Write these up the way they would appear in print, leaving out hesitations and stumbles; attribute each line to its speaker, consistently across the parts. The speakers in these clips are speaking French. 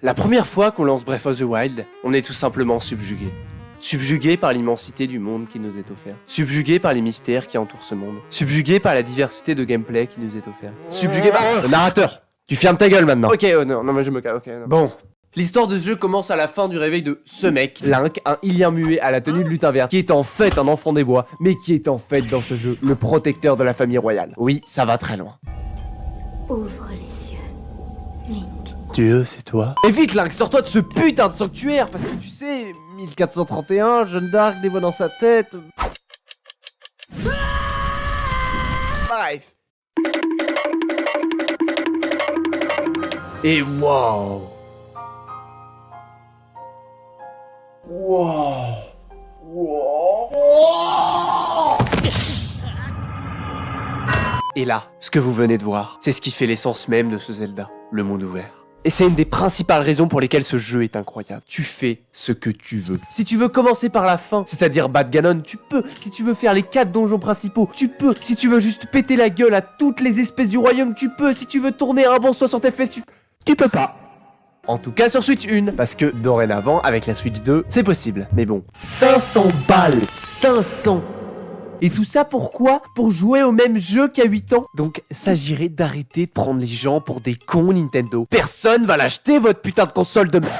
Speaker 1: La première fois qu'on lance Breath of the Wild, on est tout simplement subjugué. Subjugué par l'immensité du monde qui nous est offert. Subjugué par les mystères qui entourent ce monde. Subjugué par la diversité de gameplay qui nous est offert. Subjugué par... Le narrateur, tu fermes ta gueule maintenant. Ok, non, mais je me calme, ok. Non. Bon. L'histoire de ce jeu commence à la fin du réveil de ce mec, Link, un Ilien muet à la tenue de lutin verte, qui est en fait un enfant des bois, mais qui est en fait dans ce jeu le protecteur de la famille royale. Oui, ça va très loin.
Speaker 2: Ouvre les yeux, Link.
Speaker 1: Dieu, c'est toi. Et vite, Link, sors-toi de ce putain de sanctuaire, parce que tu sais, 1431, Jeanne d'Arc, des voix dans sa tête... Bref. Et wow. Et là, ce que vous venez de voir, c'est ce qui fait l'essence même de ce Zelda, le monde ouvert. Et c'est une des principales raisons pour lesquelles ce jeu est incroyable. Tu fais ce que tu veux. Si tu veux commencer par la fin, c'est-à-dire battre Ganon, tu peux. Si tu veux faire les 4 donjons principaux, tu peux. Si tu veux juste péter la gueule à toutes les espèces du royaume, tu peux. Si tu veux tourner un bon 60 FPS, tu peux pas. En tout cas sur Switch 1, parce que dorénavant, avec la Switch 2, c'est possible. Mais bon, 500 balles, 500. Et tout ça pourquoi? Pour jouer au même jeu qu'il y a 8 ans. Donc, s'agirait d'arrêter de prendre les gens pour des cons Nintendo. Personne va l'acheter, votre putain de console de merde.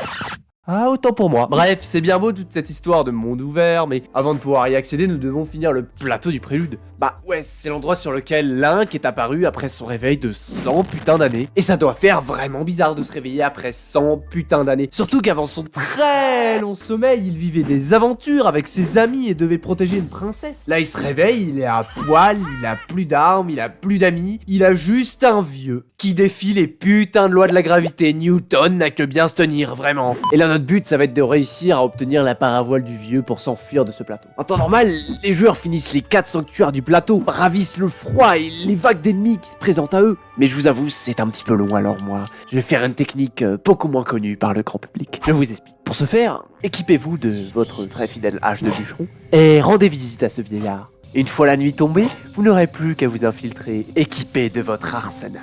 Speaker 1: Ah, autant pour moi. Bref, c'est bien beau toute cette histoire de monde ouvert, mais avant de pouvoir y accéder, nous devons finir le plateau du prélude. Bah ouais, c'est l'endroit sur lequel Link est apparu après son réveil de 100 putains d'années. Et ça doit faire vraiment bizarre de se réveiller après 100 putains d'années. Surtout qu'avant son très long sommeil, il vivait des aventures avec ses amis et devait protéger une princesse. Là, il se réveille, il est à poil, il a plus d'armes, il a plus d'amis, il a juste un vieux qui défie les putains de lois de la gravité. Newton n'a que bien se tenir, vraiment. Et là, notre but, ça va être de réussir à obtenir la paravoile du vieux pour s'enfuir de ce plateau. En temps normal, les joueurs finissent les 4 sanctuaires du plateau, ravissent le froid et les vagues d'ennemis qui se présentent à eux. Mais je vous avoue, c'est un petit peu long, alors moi, je vais faire une technique beaucoup moins connue par le grand public. Je vous explique. Pour ce faire, équipez-vous de votre très fidèle hache de bûcheron et rendez visite à ce vieillard. Une fois la nuit tombée, vous n'aurez plus qu'à vous infiltrer, équipé de votre arsenal.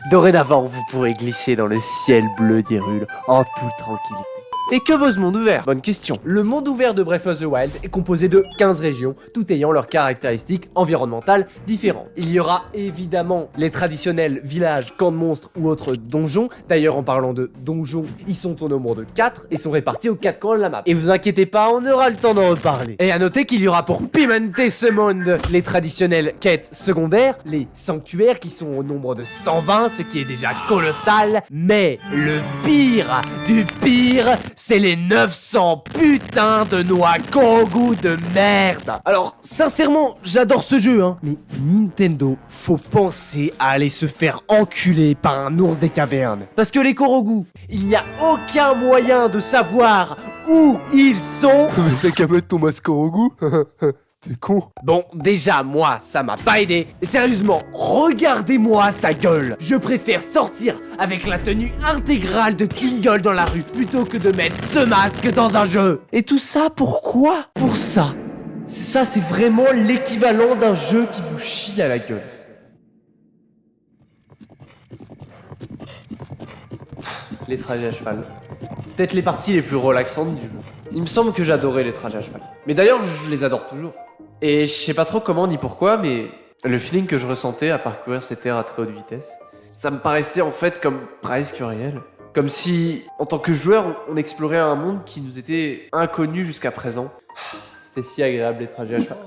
Speaker 1: Dorénavant, vous pourrez glisser dans le ciel bleu d'Hyrule en toute tranquillité. Et que vaut ce monde ouvert? Bonne question. Le monde ouvert de Breath of the Wild est composé de 15 régions, toutes ayant leurs caractéristiques environnementales différentes. Il y aura évidemment les traditionnels villages, camps de monstres ou autres donjons. D'ailleurs, en parlant de donjons, ils sont au nombre de 4 et sont répartis aux 4 coins de la map. Et vous inquiétez pas, on aura le temps d'en reparler. Et à noter qu'il y aura pour pimenter ce monde les traditionnelles quêtes secondaires, les sanctuaires qui sont au nombre de 120, ce qui est déjà colossal. Mais le pire du pire, c'est les 900 putains de noix Korogu de merde. Alors, sincèrement, j'adore ce jeu, hein. Mais Nintendo, faut penser à aller se faire enculer par un ours des cavernes. Parce que les Korogu, il n'y a aucun moyen de savoir où ils sont.
Speaker 3: Mais t'as qu'à mettre ton masque Korogu. T'es con.
Speaker 1: Bon, déjà, moi, ça m'a pas aidé. Et sérieusement, regardez-moi sa gueule. Je préfère sortir avec la tenue intégrale de Kingle dans la rue plutôt que de mettre ce masque dans un jeu. Et tout ça, pourquoi? Pour ça. Ça, c'est vraiment l'équivalent d'un jeu qui vous chie à la gueule. Les trajets à cheval. Peut-être les parties les plus relaxantes du jeu. Il me semble que j'adorais les trajets à cheval. Mais d'ailleurs, je les adore toujours. Et je sais pas trop comment ni pourquoi, mais le feeling que je ressentais à parcourir ces terres à très haute vitesse, ça me paraissait en fait comme presque réel. Comme si, en tant que joueur, on explorait un monde qui nous était inconnu jusqu'à présent. C'était si agréable les trajets à cheval.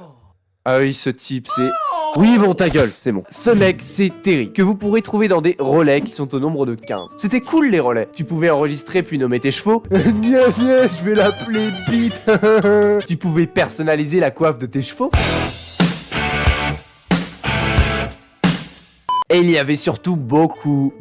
Speaker 1: Ah oui, ce type, c'est... Oui, bon, ta gueule, c'est bon. Ce mec, c'est Terry, que vous pourrez trouver dans des relais qui sont au nombre de 15. C'était cool, les relais. Tu pouvais enregistrer puis nommer tes chevaux. Je vais l'appeler Pete. Tu pouvais personnaliser la coiffe de tes chevaux. Et il y avait surtout beaucoup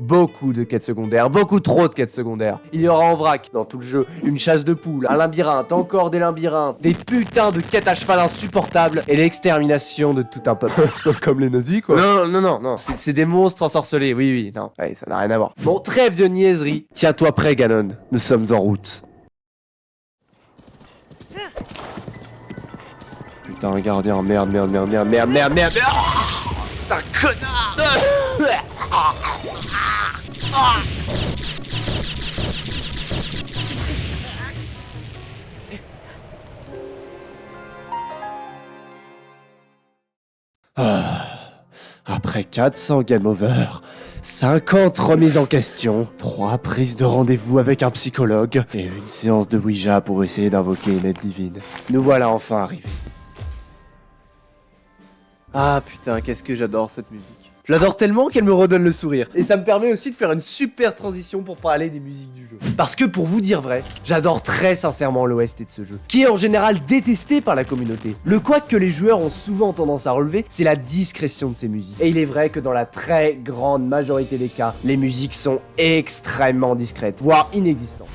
Speaker 1: de quêtes secondaires, beaucoup trop de quêtes secondaires. Il y aura en vrac, dans tout le jeu, une chasse de poules, un labyrinthe, encore des labyrinthes, des putains de quêtes à cheval insupportables et l'extermination de tout un peuple.
Speaker 3: Comme les nazis, quoi.
Speaker 1: Non, c'est des monstres ensorcelés, oui, non, ouais, ça n'a rien à voir. Bon, trêve de niaiserie, tiens-toi prêt Ganon, nous sommes en route. Putain, un gardien, merde. c'est un connard. Après 400 game over, 50 remises en question, 3 prises de rendez-vous avec un psychologue et une séance de Ouija pour essayer d'invoquer une aide divine, nous voilà enfin arrivés. Ah putain, qu'est-ce que j'adore cette musique. Je l'adore tellement qu'elle me redonne le sourire. Et ça me permet aussi de faire une super transition pour parler des musiques du jeu. Parce que pour vous dire vrai, j'adore très sincèrement l'OST de ce jeu, qui est en général détesté par la communauté. Le couac que les joueurs ont souvent tendance à relever, c'est la discrétion de ces musiques. Et il est vrai que dans la très grande majorité des cas, les musiques sont extrêmement discrètes, voire inexistantes.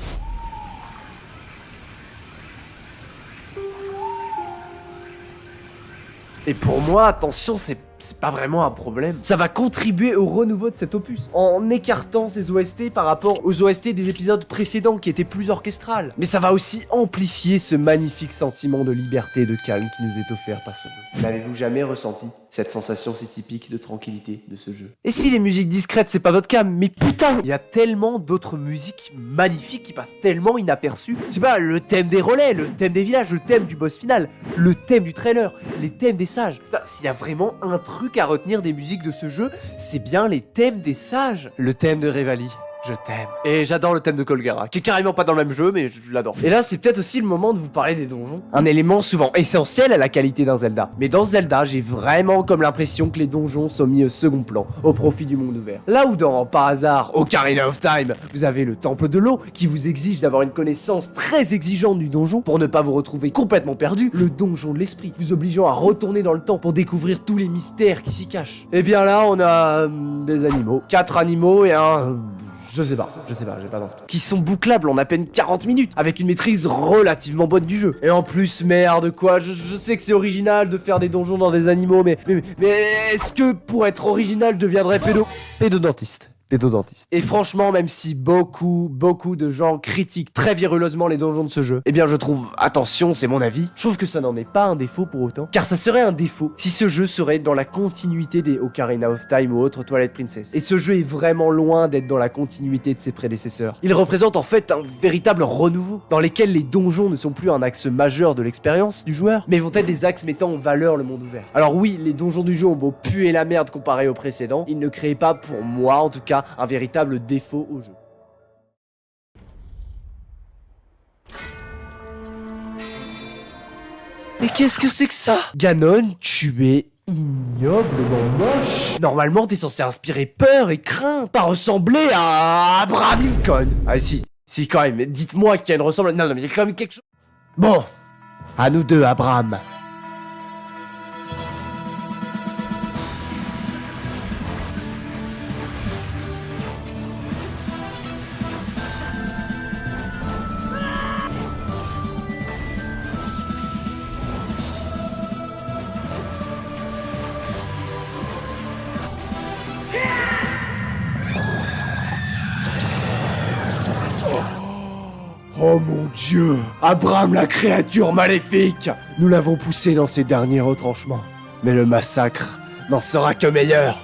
Speaker 1: Et pour moi, attention, c'est pas vraiment un problème. Ça va contribuer au renouveau de cet opus, en écartant ces OST par rapport aux OST des épisodes précédents qui étaient plus orchestrales. Mais ça va aussi amplifier ce magnifique sentiment de liberté et de calme qui nous est offert par ce jeu. N'avez-vous jamais ressenti cette sensation si typique de tranquillité de ce jeu? Et si les musiques discrètes c'est pas votre cam, mais putain, il y a tellement d'autres musiques magnifiques qui passent tellement inaperçues. Je sais pas, le thème des relais, le thème des villages, le thème du boss final, le thème du trailer, les thèmes des sages. Putain, s'il y a vraiment un truc à retenir des musiques de ce jeu, c'est bien les thèmes des sages. Le thème de Revali. Je t'aime. Et j'adore le thème de Colgara, qui est carrément pas dans le même jeu, mais je l'adore. Et là, c'est peut-être aussi le moment de vous parler des donjons. Un élément souvent essentiel à la qualité d'un Zelda. Mais dans Zelda, j'ai vraiment comme l'impression que les donjons sont mis au second plan, au profit du monde ouvert. Là où dans, par hasard, Ocarina of Time, vous avez le temple de l'eau, qui vous exige d'avoir une connaissance très exigeante du donjon, pour ne pas vous retrouver complètement perdu, le donjon de l'esprit, vous obligeant à retourner dans le temps pour découvrir tous les mystères qui s'y cachent. Et bien là, on a des animaux. 4 animaux et un... Je sais pas, j'ai pas d'inspi. Qui sont bouclables en à peine 40 minutes, avec une maîtrise relativement bonne du jeu. Et en plus, merde quoi, je sais que c'est original de faire des donjons dans des animaux, mais est-ce que pour être original, je deviendrais pédodentiste? Et franchement, même si beaucoup de gens critiquent très viruleusement les donjons de ce jeu, eh bien je trouve, attention, c'est mon avis, je trouve que ça n'en est pas un défaut pour autant, car ça serait un défaut si ce jeu serait dans la continuité des Ocarina of Time ou autres Twilight Princess. Et ce jeu est vraiment loin d'être dans la continuité de ses prédécesseurs. Il représente en fait un véritable renouveau, dans lesquels les donjons ne sont plus un axe majeur de l'expérience du joueur, mais vont être des axes mettant en valeur le monde ouvert. Alors oui, les donjons du jeu ont beau puer la merde comparé aux précédents, ils ne créent pas, pour moi en tout cas, un véritable défaut au jeu. Mais qu'est-ce que c'est que ça? Ganon, tu es ignoblement moche. Normalement, t'es censé inspirer peur et crainte, pas ressembler à Abraham Lincoln. Ah si quand même, dites-moi qu'il y a une ressemblance. Non, mais il y a quand même quelque chose. Bon, à nous deux, Abraham. Oh mon Dieu! Abraham la créature maléfique! Nous l'avons poussé dans ses derniers retranchements. Mais le massacre n'en sera que meilleur!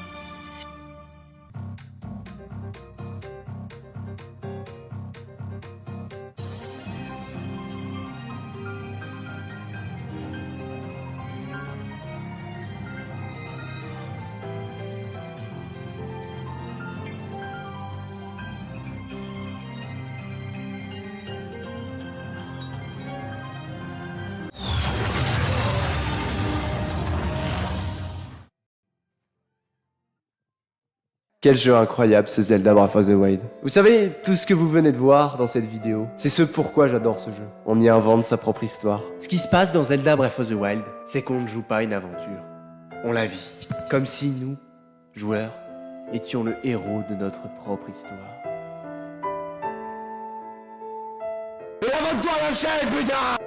Speaker 1: Quel jeu incroyable ce Zelda Breath of the Wild. Vous savez, tout ce que vous venez de voir dans cette vidéo, c'est ce pourquoi j'adore ce jeu. On y invente sa propre histoire. Ce qui se passe dans Zelda Breath of the Wild, c'est qu'on ne joue pas une aventure. On la vit. Comme si nous, joueurs, étions le héros de notre propre histoire. Et abonne-toi à la chaîne, putain!